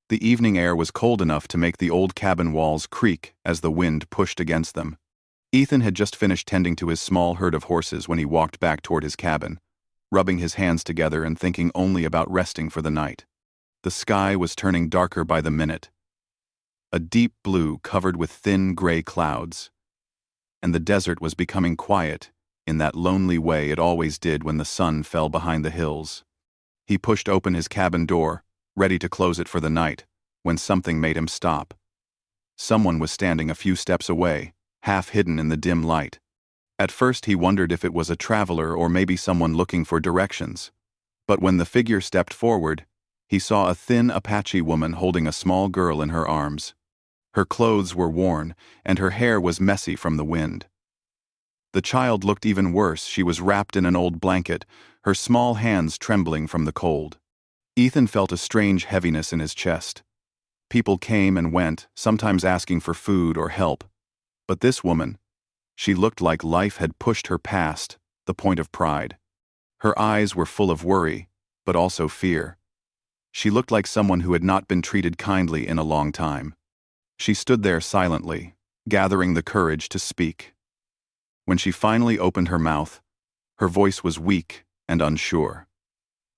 The evening air was cold enough to make the old cabin walls creak as the wind pushed against them. Ethan had just finished tending to his small herd of horses when he walked back toward his cabin, rubbing his hands together and thinking only about resting for the night. The sky was turning darker by the minute, a deep blue covered with thin gray clouds, and the desert was becoming quiet in that lonely way it always did when the sun fell behind the hills. He pushed open his cabin door, ready to close it for the night, when something made him stop. Someone was standing a few steps away, half hidden in the dim light. At first he wondered if it was a traveler or maybe someone looking for directions. But when the figure stepped forward, he saw a thin Apache woman holding a small girl in her arms. Her clothes were worn, and her hair was messy from the wind. The child looked even worse. She was wrapped in an old blanket, her small hands trembling from the cold. Ethan felt a strange heaviness in his chest. People came and went, sometimes asking for food or help. But this woman, she looked like life had pushed her past the point of pride. Her eyes were full of worry, but also fear. She looked like someone who had not been treated kindly in a long time. She stood there silently, gathering the courage to speak. When she finally opened her mouth, her voice was weak and unsure.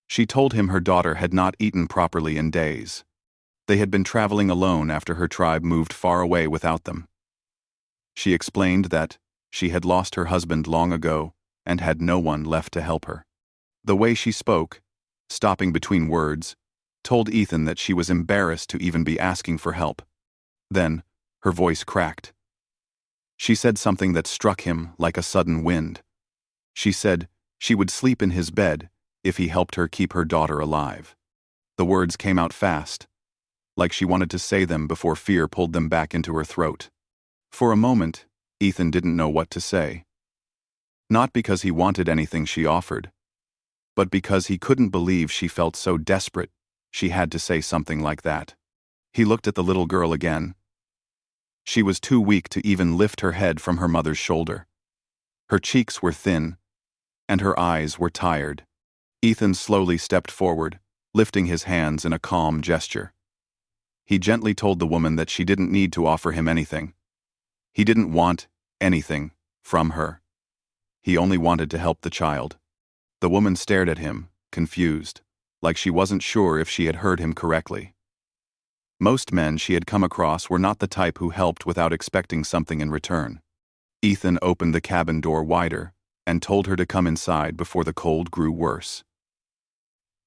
She told him her daughter had not eaten properly in days. They had been traveling alone after her tribe moved far away without them. She explained that she had lost her husband long ago and had no one left to help her. The way she spoke, stopping between words, told Ethan that she was embarrassed to even be asking for help. Then, her voice cracked. She said something that struck him like a sudden wind. She said she would sleep in his bed if he helped her keep her daughter alive. The words came out fast, like she wanted to say them before fear pulled them back into her throat. For a moment, Ethan didn't know what to say. Not because he wanted anything she offered, but because he couldn't believe she felt so desperate she had to say something like that. He looked at the little girl again. She was too weak to even lift her head from her mother's shoulder. Her cheeks were thin, and her eyes were tired. Ethan slowly stepped forward, lifting his hands in a calm gesture. He gently told the woman that she didn't need to offer him anything. He didn't want anything from her. He only wanted to help the child. The woman stared at him, confused, like she wasn't sure if she had heard him correctly. Most men she had come across were not the type who helped without expecting something in return. Ethan opened the cabin door wider and told her to come inside before the cold grew worse.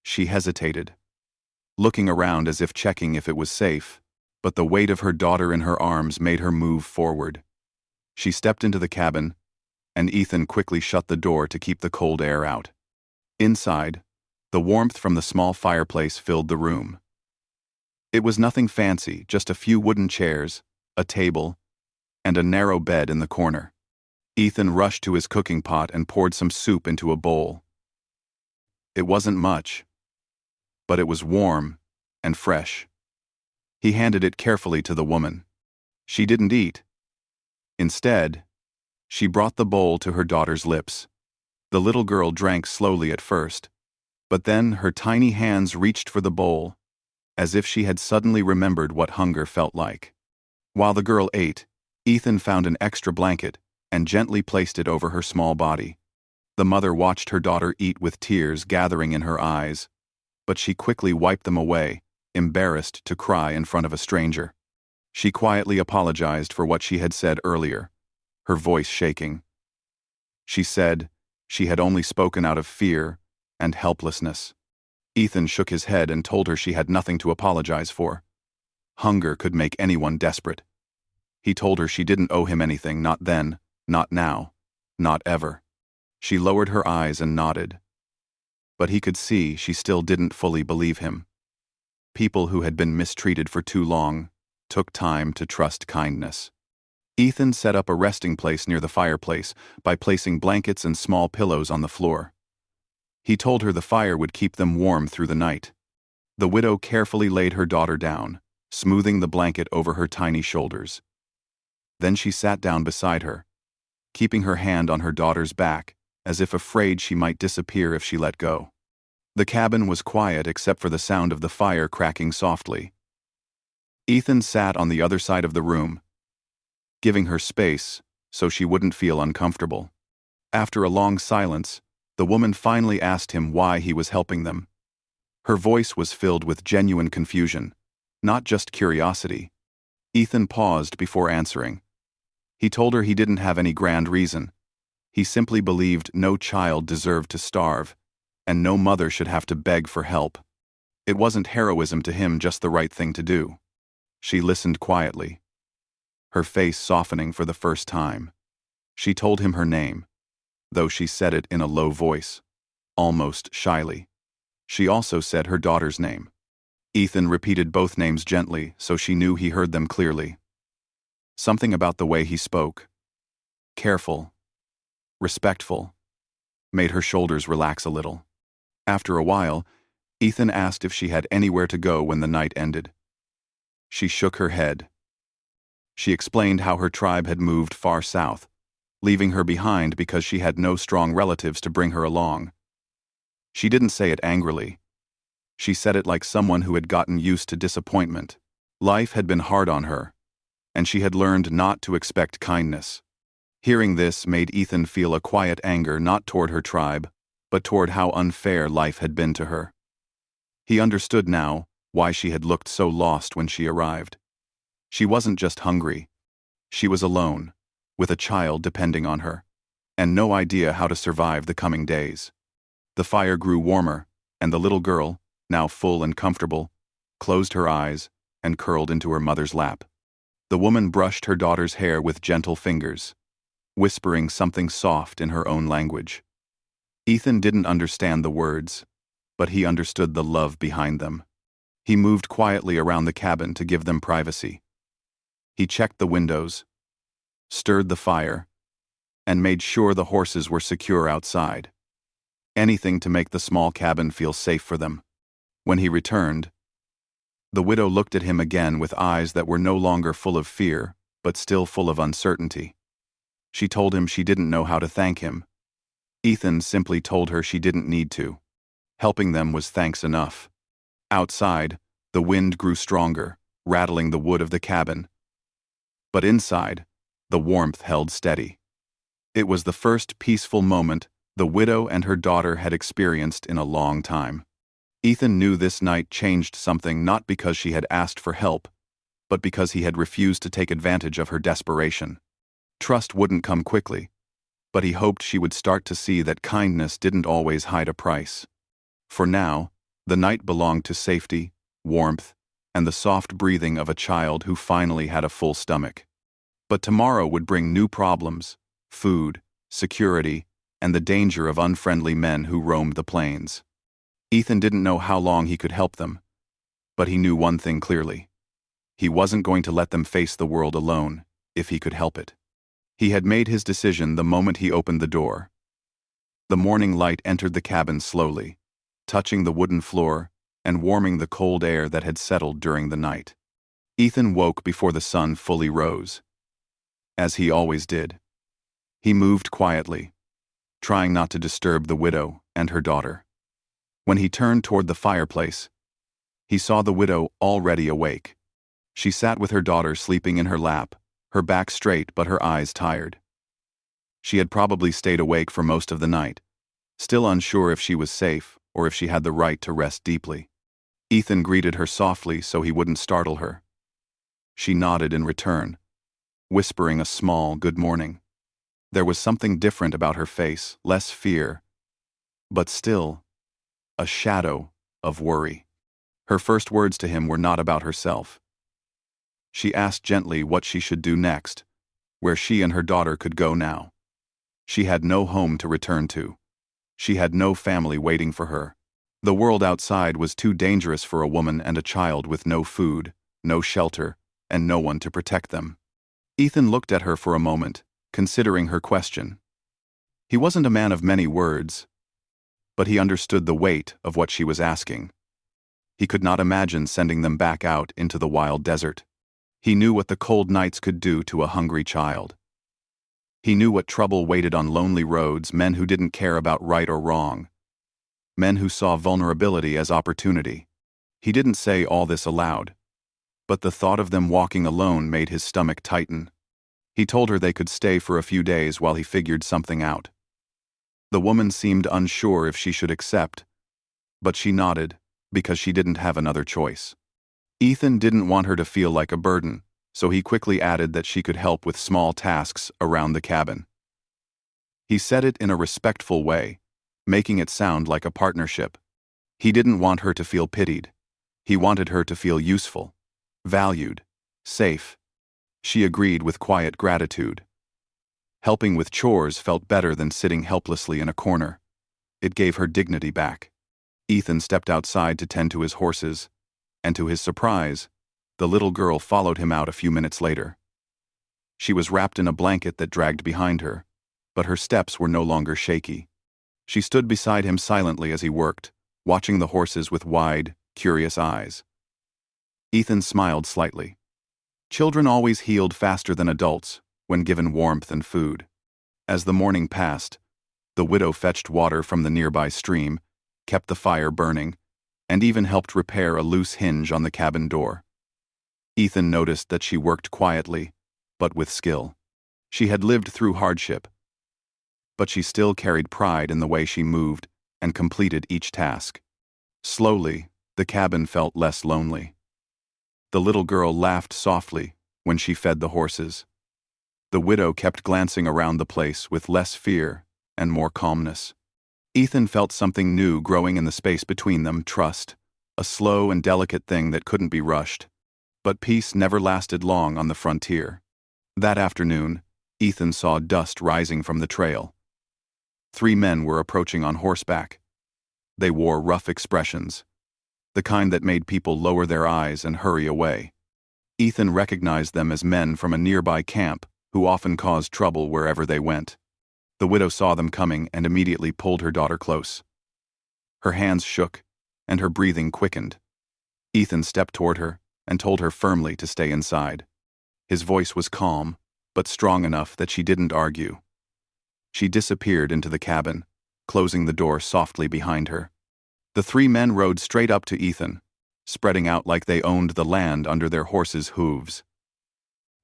She hesitated, looking around as if checking if it was safe, but the weight of her daughter in her arms made her move forward. She stepped into the cabin, and Ethan quickly shut the door to keep the cold air out. Inside, the warmth from the small fireplace filled the room. It was nothing fancy, just a few wooden chairs, a table, and a narrow bed in the corner. Ethan rushed to his cooking pot and poured some soup into a bowl. It wasn't much, but it was warm and fresh. He handed it carefully to the woman. She didn't eat. Instead, she brought the bowl to her daughter's lips. The little girl drank slowly at first, but then her tiny hands reached for the bowl, as if she had suddenly remembered what hunger felt like. While the girl ate, Ethan found an extra blanket and gently placed it over her small body. The mother watched her daughter eat with tears gathering in her eyes, but she quickly wiped them away, embarrassed to cry in front of a stranger. She quietly apologized for what she had said earlier, her voice shaking. She said she had only spoken out of fear and helplessness. Ethan shook his head and told her she had nothing to apologize for. Hunger could make anyone desperate. He told her she didn't owe him anything, not then, not now, not ever. She lowered her eyes and nodded. But he could see she still didn't fully believe him. People who had been mistreated for too long took time to trust kindness. Ethan set up a resting place near the fireplace by placing blankets and small pillows on the floor. He told her the fire would keep them warm through the night. The widow carefully laid her daughter down, smoothing the blanket over her tiny shoulders. Then she sat down beside her, keeping her hand on her daughter's back, as if afraid she might disappear if she let go. The cabin was quiet except for the sound of the fire cracking softly, Ethan sat on the other side of the room, giving her space so she wouldn't feel uncomfortable. After a long silence, the woman finally asked him why he was helping them. Her voice was filled with genuine confusion, not just curiosity. Ethan paused before answering. He told her he didn't have any grand reason. He simply believed no child deserved to starve, and no mother should have to beg for help. It wasn't heroism to him, just the right thing to do. She listened quietly, her face softening for the first time. She told him her name, though she said it in a low voice, almost shyly. She also said her daughter's name. Ethan repeated both names gently so she knew he heard them clearly. Something about the way he spoke, careful, respectful, made her shoulders relax a little. After a while, Ethan asked if she had anywhere to go when the night ended. She shook her head. She explained how her tribe had moved far south, leaving her behind because she had no strong relatives to bring her along. She didn't say it angrily. She said it like someone who had gotten used to disappointment. Life had been hard on her, and she had learned not to expect kindness. Hearing this made Ethan feel a quiet anger not toward her tribe, but toward how unfair life had been to her. He understood now why she had looked so lost when she arrived. She wasn't just hungry. She was alone, with a child depending on her, and no idea how to survive the coming days. The fire grew warmer, and the little girl, now full and comfortable, closed her eyes and curled into her mother's lap. The woman brushed her daughter's hair with gentle fingers, whispering something soft in her own language. Ethan didn't understand the words, but he understood the love behind them. He moved quietly around the cabin to give them privacy. He checked the windows, stirred the fire, and made sure the horses were secure outside. Anything to make the small cabin feel safe for them. When he returned, the widow looked at him again with eyes that were no longer full of fear, but still full of uncertainty. She told him she didn't know how to thank him. Ethan simply told her she didn't need to. Helping them was thanks enough. Outside, the wind grew stronger, rattling the wood of the cabin. But inside, the warmth held steady. It was the first peaceful moment the widow and her daughter had experienced in a long time. Ethan knew this night changed something, not because she had asked for help, but because he had refused to take advantage of her desperation. Trust wouldn't come quickly, but he hoped she would start to see that kindness didn't always hide a price. For now, the night belonged to safety, warmth, and the soft breathing of a child who finally had a full stomach. But tomorrow would bring new problems: food, security, and the danger of unfriendly men who roamed the plains. Ethan didn't know how long he could help them, but he knew one thing clearly. He wasn't going to let them face the world alone, if he could help it. He had made his decision the moment he opened the door. The morning light entered the cabin slowly, touching the wooden floor and warming the cold air that had settled during the night. Ethan woke before the sun fully rose. As he always did. He moved quietly, trying not to disturb the widow and her daughter. When he turned toward the fireplace, he saw the widow already awake. She sat with her daughter sleeping in her lap, her back straight but her eyes tired. She had probably stayed awake for most of the night, still unsure if she was safe or if she had the right to rest deeply. Ethan greeted her softly so he wouldn't startle her. She nodded in return, whispering a small good morning. There was something different about her face, less fear, but still a shadow of worry. Her first words to him were not about herself. She asked gently what she should do next, where she and her daughter could go now. She had no home to return to. She had no family waiting for her. The world outside was too dangerous for a woman and a child with no food, no shelter, and no one to protect them. Ethan looked at her for a moment, considering her question. He wasn't a man of many words, but he understood the weight of what she was asking. He could not imagine sending them back out into the wild desert. He knew what the cold nights could do to a hungry child. He knew what trouble waited on lonely roads, men who didn't care about right or wrong, men who saw vulnerability as opportunity. He didn't say all this aloud, but the thought of them walking alone made his stomach tighten. He told her they could stay for a few days while he figured something out. The woman seemed unsure if she should accept, but she nodded, because she didn't have another choice. Ethan didn't want her to feel like a burden, so he quickly added that she could help with small tasks around the cabin. He said it in a respectful way, making it sound like a partnership. He didn't want her to feel pitied. He wanted her to feel useful, valued, safe. She agreed with quiet gratitude. Helping with chores felt better than sitting helplessly in a corner. It gave her dignity back. Ethan stepped outside to tend to his horses, and to his surprise, the little girl followed him out a few minutes later. She was wrapped in a blanket that dragged behind her, but her steps were no longer shaky. She stood beside him silently as he worked, watching the horses with wide, curious eyes. Ethan smiled slightly. Children always healed faster than adults when given warmth and food. As the morning passed, the widow fetched water from the nearby stream, kept the fire burning, and even helped repair a loose hinge on the cabin door. Ethan noticed that she worked quietly, but with skill. She had lived through hardship, but she still carried pride in the way she moved and completed each task. Slowly, the cabin felt less lonely. The little girl laughed softly when she fed the horses. The widow kept glancing around the place with less fear and more calmness. Ethan felt something new growing in the space between them, trust, a slow and delicate thing that couldn't be rushed. But peace never lasted long on the frontier. That afternoon, Ethan saw dust rising from the trail. 3 men were approaching on horseback. They wore rough expressions, the kind that made people lower their eyes and hurry away. Ethan recognized them as men from a nearby camp who often caused trouble wherever they went. The widow saw them coming and immediately pulled her daughter close. Her hands shook, and her breathing quickened. Ethan stepped toward her and told her firmly to stay inside. His voice was calm, but strong enough that she didn't argue. She disappeared into the cabin, closing the door softly behind her. The 3 men rode straight up to Ethan, spreading out like they owned the land under their horses' hooves.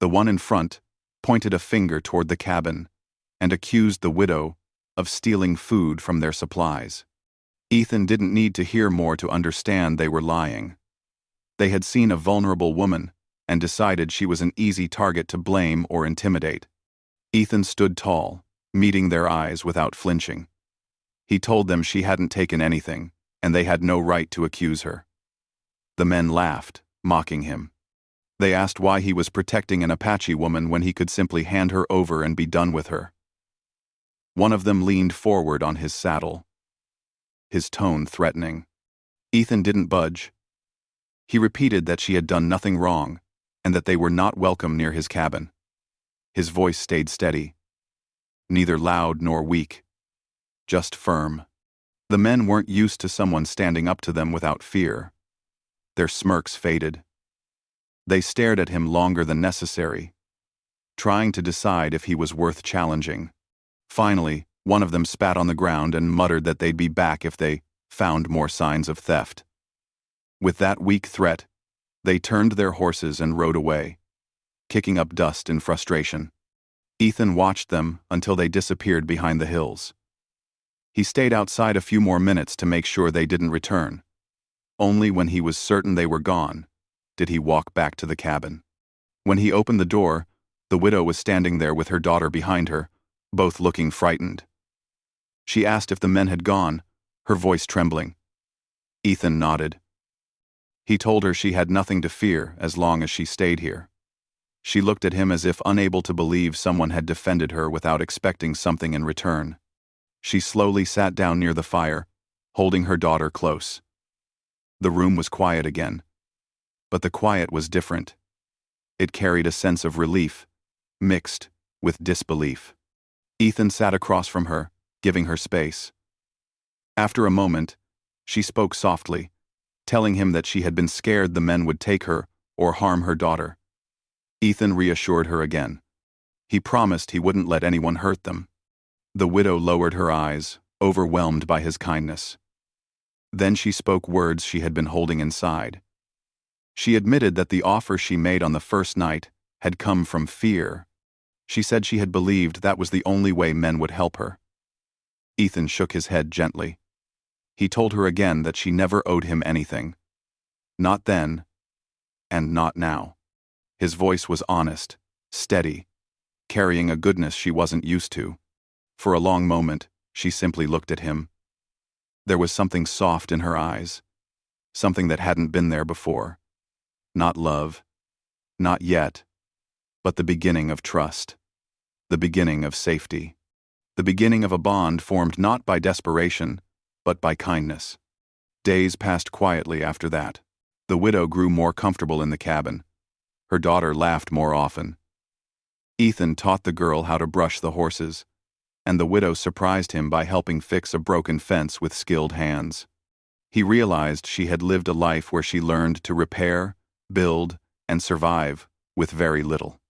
The one in front pointed a finger toward the cabin and accused the widow of stealing food from their supplies. Ethan didn't need to hear more to understand they were lying. They had seen a vulnerable woman and decided she was an easy target to blame or intimidate. Ethan stood tall, meeting their eyes without flinching. He told them she hadn't taken anything, and they had no right to accuse her. The men laughed, mocking him. They asked why he was protecting an Apache woman when he could simply hand her over and be done with her. One of them leaned forward on his saddle, his tone threatening. Ethan didn't budge. He repeated that she had done nothing wrong, and that they were not welcome near his cabin. His voice stayed steady, neither loud nor weak, just firm. The men weren't used to someone standing up to them without fear. Their smirks faded. They stared at him longer than necessary, trying to decide if he was worth challenging. Finally, one of them spat on the ground and muttered that they'd be back if they found more signs of theft. With that weak threat, they turned their horses and rode away, kicking up dust in frustration. Ethan watched them until they disappeared behind the hills. He stayed outside a few more minutes to make sure they didn't return. Only when he was certain they were gone did he walk back to the cabin. When he opened the door, the widow was standing there with her daughter behind her, both looking frightened. She asked if the men had gone, her voice trembling. Ethan nodded. He told her she had nothing to fear as long as she stayed here. She looked at him as if unable to believe someone had defended her without expecting something in return. She slowly sat down near the fire, holding her daughter close. The room was quiet again, but the quiet was different. It carried a sense of relief, mixed with disbelief. Ethan sat across from her, giving her space. After a moment, she spoke softly, telling him that she had been scared the men would take her or harm her daughter. Ethan reassured her again. He promised he wouldn't let anyone hurt them. The widow lowered her eyes, overwhelmed by his kindness. Then she spoke words she had been holding inside. She admitted that the offer she made on the first night had come from fear. She said she had believed that was the only way men would help her. Ethan shook his head gently. He told her again that she never owed him anything. Not then, and not now. His voice was honest, steady, carrying a goodness she wasn't used to. For a long moment, she simply looked at him. There was something soft in her eyes, something that hadn't been there before. Not love, not yet, but the beginning of trust, the beginning of safety, the beginning of a bond formed not by desperation, but by kindness. Days passed quietly after that. The widow grew more comfortable in the cabin. Her daughter laughed more often. Ethan taught the girl how to brush the horses, and the widow surprised him by helping fix a broken fence with skilled hands. He realized she had lived a life where she learned to repair, build, and survive with very little.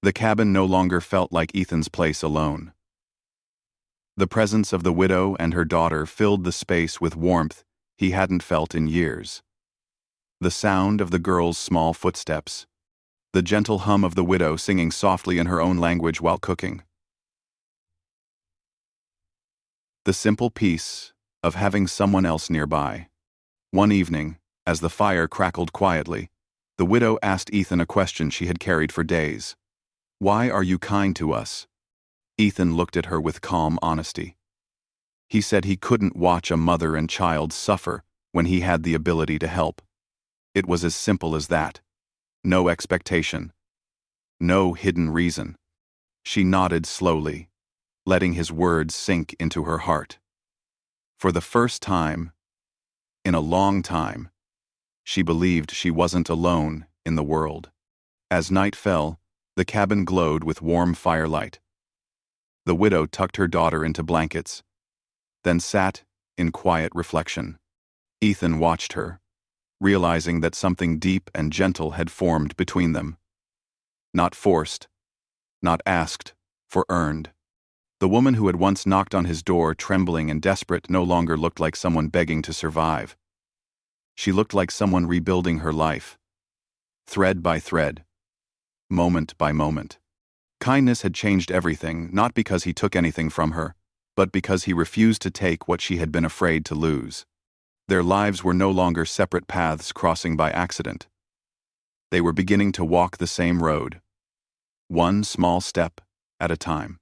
The cabin no longer felt like Ethan's place alone. The presence of the widow and her daughter filled the space with warmth he hadn't felt in years. The sound of the girl's small footsteps, the gentle hum of the widow singing softly in her own language while cooking. The simple peace of having someone else nearby. One evening, as the fire crackled quietly, the widow asked Ethan a question she had carried for days. "Why are you kind to us?" Ethan looked at her with calm honesty. He said he couldn't watch a mother and child suffer when he had the ability to help. It was as simple as that. No expectation. No hidden reason. She nodded slowly, letting his words sink into her heart. For the first time, in a long time, she believed she wasn't alone in the world. As night fell, the cabin glowed with warm firelight. The widow tucked her daughter into blankets, then sat in quiet reflection. Ethan watched her, realizing that something deep and gentle had formed between them. Not forced, not asked, for earned. The woman who had once knocked on his door trembling and desperate no longer looked like someone begging to survive. She looked like someone rebuilding her life, thread by thread, moment by moment. Kindness had changed everything, not because he took anything from her, but because he refused to take what she had been afraid to lose. Their lives were no longer separate paths crossing by accident. They were beginning to walk the same road, one small step at a time.